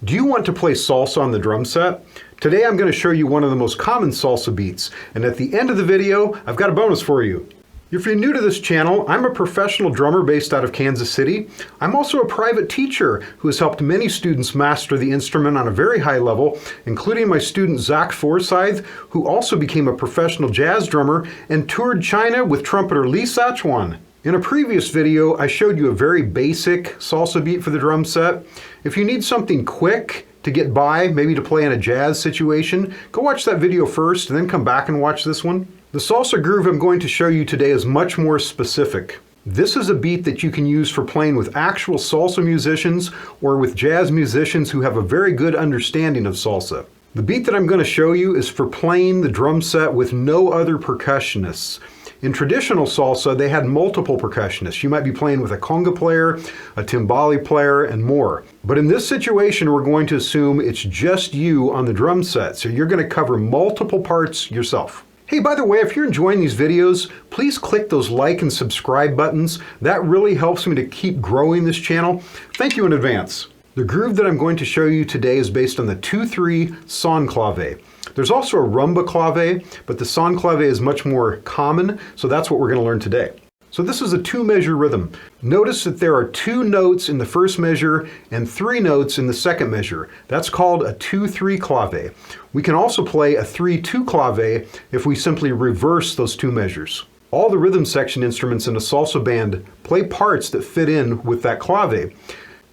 Do you want to play salsa on the drum set? Today I'm going to show you one of the most common salsa beats, and at the end of the video, I've got a bonus for you. If you're new to this channel, I'm a professional drummer based out of Kansas City. I'm also a private teacher who has helped many students master the instrument on a very high level, including my student Zach Forsyth, who also became a professional jazz drummer and toured China with trumpeter Lee Sachuan. In a previous video, I showed you a very basic salsa beat for the drum set. If you need something quick to get by, maybe to play in a jazz situation, go watch that video first and then come back and watch this one. The salsa groove I'm going to show you today is much more specific. This is a beat that you can use for playing with actual salsa musicians or with jazz musicians who have a very good understanding of salsa. The beat that I'm going to show you is for playing the drum set with no other percussionists. In traditional salsa, they had multiple percussionists. You might be playing with a conga player, a timbale player, and more. But in this situation, we're going to assume it's just you on the drum set, so you're going to cover multiple parts yourself. Hey, by the way, if you're enjoying these videos, please click those like and subscribe buttons. That really helps me to keep growing this channel. Thank you in advance. The groove that I'm going to show you today is based on the 2-3 Son Clave. There's also a rumba clave, but the Son Clave is much more common, so that's what we're going to learn today. So this is a 2-measure rhythm. Notice that there are 2 notes in the first measure and 3 notes in the second measure. That's called a 2-3 clave. We can also play a 3-2 clave if we simply reverse those 2 measures. All the rhythm section instruments in a salsa band play parts that fit in with that clave.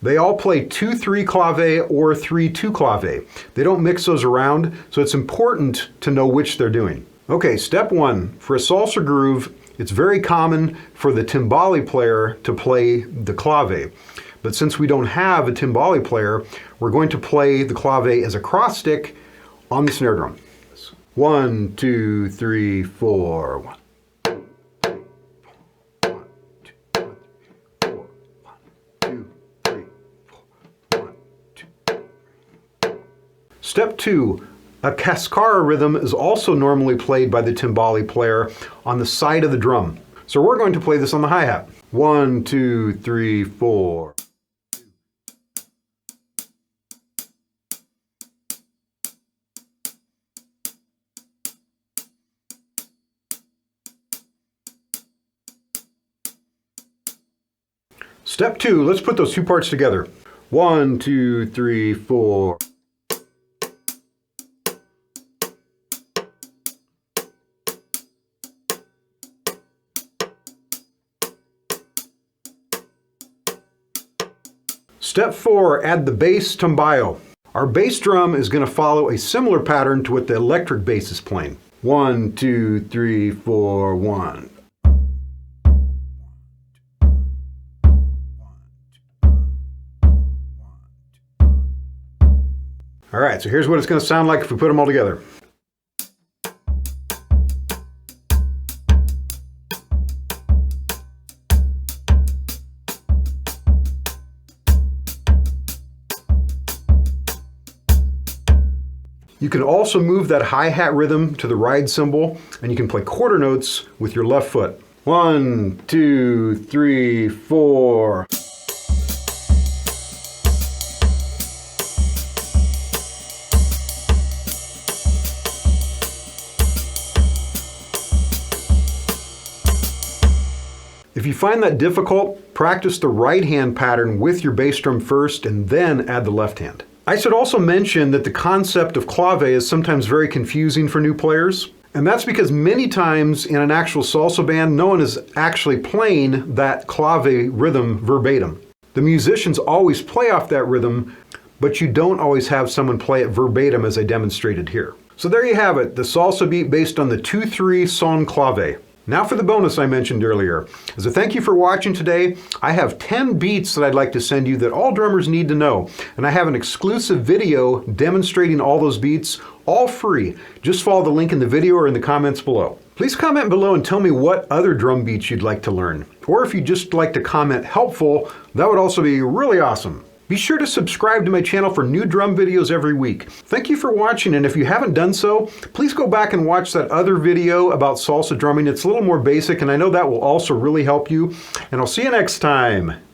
They all play 2-3 clave or 3-2 clave. They don't mix those around, so it's important to know which they're doing. Okay, step 1. For a salsa groove, it's very common for the timbale player to play the clave. But since we don't have a timbale player, we're going to play the clave as a cross stick on the snare drum. 1, 2, 3, 4, 1. Step 2, a Cáscara rhythm is also normally played by the timbale player on the side of the drum. So we're going to play this on the hi-hat. 1, 2, 3, 4. Step 2, let's put those 2 parts together. 1, 2, 3, 4. Step 4, add the bass timbale. Our bass drum is going to follow a similar pattern to what the electric bass is playing. 1, 2, 3, 4, 1. All right, so here's what it's going to sound like if we put them all together. You can also move that hi-hat rhythm to the ride cymbal, and you can play quarter notes with your left foot. 1, 2, 3, 4. If you find that difficult, practice the right hand pattern with your bass drum first and then add the left hand. I should also mention that the concept of clave is sometimes very confusing for new players, and that's because many times in an actual salsa band, no one is actually playing that clave rhythm verbatim. The musicians always play off that rhythm, but you don't always have someone play it verbatim as I demonstrated here. So there you have it, the salsa beat based on the 2-3 Son Clave. Now for the bonus I mentioned earlier. As a thank you for watching today, I have 10 beats that I'd like to send you that all drummers need to know. And I have an exclusive video demonstrating all those beats, all free. Just follow the link in the video or in the comments below. Please comment below and tell me what other drum beats you'd like to learn. Or if you'd just like to comment helpful, that would also be really awesome. Be sure to subscribe to my channel for new drum videos every week. Thank you for watching, and if you haven't done so, please go back and watch that other video about salsa drumming. It's a little more basic, and I know that will also really help you. And I'll see you next time.